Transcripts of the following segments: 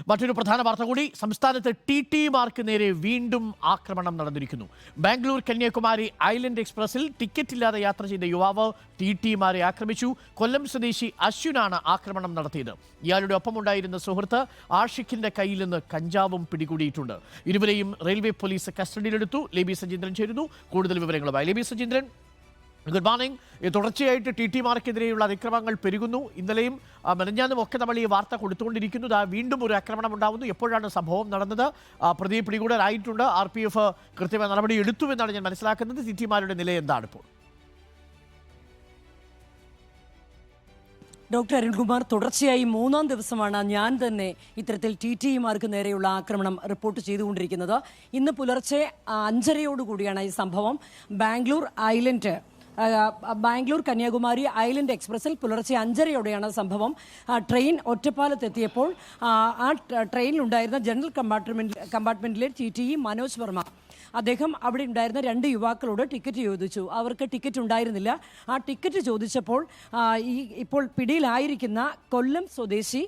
മറ്റൊരു പ്രധാന വാർത്ത കൂടി. സംസ്ഥാനത്ത് ടി.ടി.മാർക്ക് നേരെ വീണ്ടും ആക്രമണം നടന്നിരിക്കുന്നു. ബാംഗ്ലൂർ കന്യാകുമാരി ഐലൻഡ് എക്സ്പ്രസിൽ ടിക്കറ്റില്ലാതെ യാത്ര ചെയ്ത യുവാവ് ടി.ടി.മാരെ ആക്രമിച്ചു. കൊല്ലം സ്വദേശി അശ്വിനാണ് ആക്രമണം നടത്തിയത്. ഇയാളുടെ ഒപ്പമുണ്ടായിരുന്ന സുഹൃത്ത് ആഷിഖിന്റെ കയ്യിൽ നിന്ന് കഞ്ചാവും പിടികൂടിയിട്ടുണ്ട്. ഇരുവരെയും റെയിൽവേ പോലീസ് കസ്റ്റഡിയിലെടുത്തു. ലേബി സജീന്ദ്രൻ ചേരുന്നു കൂടുതൽ വിവരങ്ങളുമായി. ലേബി സജീന്ദ്രൻ, ഗുഡ് മോർണിംഗ്. തുടർച്ചയായിട്ട് ടി.ടി.മാർക്കെതിരെയുള്ള അതിക്രമങ്ങൾ പെരുകുന്നു. ഇന്നലെയും മെനഞ്ഞാന്നും ഒക്കെ നമ്മൾ ഈ വാർത്ത കൊടുത്തുകൊണ്ടിരിക്കുന്നത് വീണ്ടും ഒരു ആക്രമണം ഉണ്ടാകുന്നു. എപ്പോഴാണ് സംഭവം നടന്നത്? പ്രതിയെ പിടികൂടാനായിട്ടുണ്ട്. RPF കൃത്യമായ നടപടി എടുത്തുവെന്നാണ് ഞാൻ മനസ്സിലാക്കുന്നത്. ടി.ടി.മാരുടെ നില എന്താണ് ഇപ്പോൾ? ഡോക്ടർ അരുൺകുമാർ, തുടർച്ചയായി മൂന്നാം ദിവസമാണ് ഞാൻ തന്നെ ഇത്തരത്തിൽ ടി.ടി.മാർക്ക് നേരെയുള്ള ആക്രമണം റിപ്പോർട്ട് ചെയ്തുകൊണ്ടിരിക്കുന്നത്. ഇന്ന് പുലർച്ചെ 5:30 ഈ സംഭവം. ബാംഗ്ലൂർ കന്യാകുമാരി ഐലൻഡ് എക്സ്പ്രസിൽ പുലർച്ചെ 5:30 സംഭവം. ട്രെയിൻ ഒറ്റപ്പാലത്തെത്തിയപ്പോൾ ആ ട്രെയിനിലുണ്ടായിരുന്ന ജനറൽ കമ്പാർട്ട്മെന്റിലെ TTE മനോജ് വർമ്മ, അദ്ദേഹം അവിടെ ഉണ്ടായിരുന്ന 2 യുവാക്കളോട് ടിക്കറ്റ് ചോദിച്ചു. അവർക്ക് ടിക്കറ്റ് ഉണ്ടായിരുന്നില്ല. ആ ടിക്കറ്റ് ചോദിച്ചപ്പോൾ ഇപ്പോൾ പിടിയിലായിരിക്കുന്ന കൊല്ലം സ്വദേശി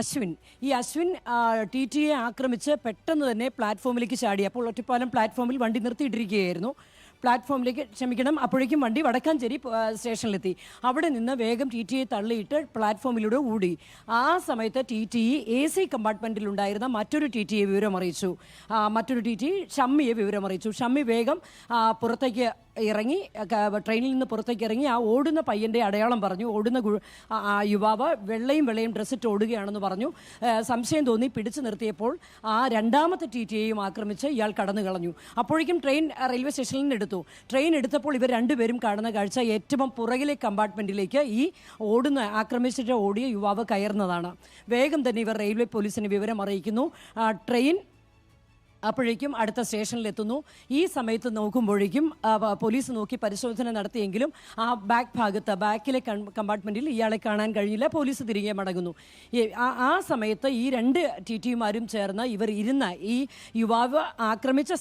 അശ്വിൻ, ഈ അശ്വിൻ TTE ആക്രമിച്ച് പെട്ടെന്ന് തന്നെ പ്ലാറ്റ്ഫോമിലേക്ക് ചാടി. അപ്പോൾ ഒറ്റപ്പാലം പ്ലാറ്റ്ഫോമിൽ വണ്ടി നിർത്തിയിട്ടിരിക്കുകയായിരുന്നു. അപ്പോഴേക്കും വണ്ടി വടക്കാഞ്ചേരി സ്റ്റേഷനിലെത്തി. അവിടെ നിന്ന് വേഗം TTE തള്ളിയിട്ട് പ്ലാറ്റ്ഫോമിലൂടെ ഓടി. ആ സമയത്ത് TTE AC കമ്പാർട്ട്മെൻറ്റിലുണ്ടായിരുന്ന മറ്റൊരു TTE വിവരമറിയിച്ചു. ഷമ്മിയെ വിവരമറിയിച്ചു. ഷമ്മി വേഗം പുറത്തേക്ക് ഇറങ്ങി, ട്രെയിനിൽ നിന്ന് പുറത്തേക്ക് ഇറങ്ങി ആ ഓടുന്ന പയ്യൻ്റെ അടയാളം പറഞ്ഞു. ഓടുന്ന യുവാവ് വെള്ളയും ഡ്രസ്സിട്ട് ഓടുകയാണെന്ന് പറഞ്ഞു. സംശയം തോന്നി പിടിച്ചു നിർത്തിയപ്പോൾ ആ രണ്ടാമത്തെ TTEയും ആക്രമിച്ച് ഇയാൾ കടന്നു കളഞ്ഞു. അപ്പോഴേക്കും ട്രെയിൻ റെയിൽവേ സ്റ്റേഷനിൽ നിന്ന് എടുത്തു. ട്രെയിൻ എടുത്തപ്പോൾ ഇവർ രണ്ടുപേരും കാണുന്ന കാഴ്ച ഏറ്റവും പുറകിലെ കമ്പാർട്ട്മെൻറ്റിലേക്ക് ഈ ആക്രമിച്ചിട്ട് ഓടിയ യുവാവ് കയറുന്നതാണ്. വേഗം തന്നെ ഇവർ റെയിൽവേ പോലീസിന് വിവരം അറിയിക്കുന്നു. ട്രെയിൻ അപ്പോഴേക്കും അടുത്ത സ്റ്റേഷനിലെത്തുന്നു. ഈ സമയത്ത് നോക്കുമ്പോഴേക്കും പോലീസ് നോക്കി പരിശോധന നടത്തിയെങ്കിലും ആ ബാക്കിലെ കമ്പാർട്ട്മെൻറ്റിൽ ഇയാളെ കാണാൻ കഴിഞ്ഞില്ല. പോലീസ് തിരികെ മടങ്ങുന്നു. ആ സമയത്ത് ഈ 2 TTമാരും ചേർന്ന് ഇവർ ഇരുന്ന ഈ യുവാവ് ആക്രമിച്ച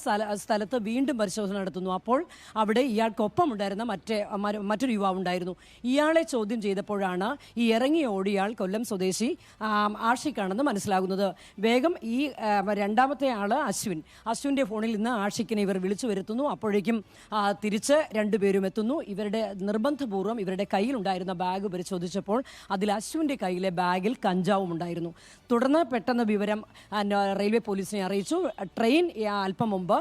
സ്ഥലത്ത് വീണ്ടും പരിശോധന നടത്തുന്നു. അപ്പോൾ അവിടെ ഇയാൾക്കൊപ്പം ഉണ്ടായിരുന്ന മറ്റൊരു യുവാവ് ഉണ്ടായിരുന്നു. ഇയാളെ ചോദ്യം ചെയ്തപ്പോഴാണ് ഈ ഇറങ്ങി ഓടിയാൾ കൊല്ലം സ്വദേശി ആഷിഖാണെന്ന് മനസ്സിലാകുന്നത്. വേഗം ഈ രണ്ടാമത്തെ ആള് അശ്വിൻ്റെ ഫോണിൽ നിന്ന് ആഷിഖിനെ ഇവർ വിളിച്ചു വരുത്തുന്നു. അപ്പോഴേക്കും തിരിച്ച് 2 പേരും എത്തുന്നു. ഇവരുടെ നിർബന്ധപൂർവ്വം ഇവരുടെ കയ്യിലുണ്ടായിരുന്ന ബാഗ് പരിശോധിച്ചപ്പോൾ അതിൽ അശ്വിൻ്റെ കയ്യിലെ ബാഗിൽ കഞ്ചാവും ഉണ്ടായിരുന്നു. തുടർന്ന് പെട്ടെന്ന് വിവരം റെയിൽവേ പോലീസിനെ അറിയിച്ചു. ട്രെയിൻ അല്പം മുമ്പ്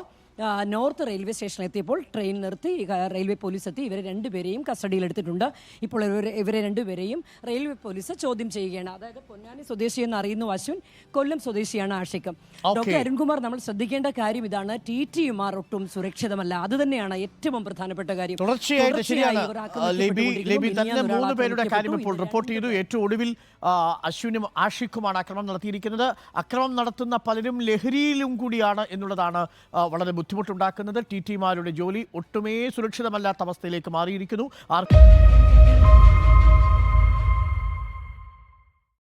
നോർത്ത് റെയിൽവേ സ്റ്റേഷനിലെത്തിയപ്പോൾ ട്രെയിൻ നിർത്തി റെയിൽവേ പോലീസ് എത്തി ഇവരെ 2 പേരെയും കസ്റ്റഡിയിലെടുത്തിട്ടുണ്ട്. ഇപ്പോൾ ഇവരെ 2 പേരെയും റെയിൽവേ പോലീസ് ചോദ്യം ചെയ്യുകയാണ്. അതായത് പൊന്നാനി സ്വദേശിയെന്ന് അറിയുന്നു അശ്വിൻ, കൊല്ലം സ്വദേശിയാണ് ആഷിഖ്. ഡോക്ടർ അരുൺകുമാർ, നമ്മൾ ശ്രദ്ധിക്കേണ്ട കാര്യം ഇതാണ്, TTമാർ ഒട്ടും സുരക്ഷിതമല്ല. അത് തന്നെയാണ് ഏറ്റവും പ്രധാനപ്പെട്ട കാര്യം. റിപ്പോർട്ട് ചെയ്തു. ഏറ്റവും ഒടുവിൽ അശ്വിനും ആഷിഖുമാണ് ആക്രമണം നടത്തിയിരിക്കുന്നത്. ആക്രമണം നടത്തുന്ന പലരും ലഹരിയിലും കൂടിയാണ് എന്നുള്ളതാണ് വളരെ ബുദ്ധിമുട്ടുണ്ടാക്കുന്നത്. TTമാരുടെ ജോലി ഒട്ടുമേ സുരക്ഷിതമല്ലാത്ത അവസ്ഥയിലേക്ക് മാറിയിരിക്കുന്നു.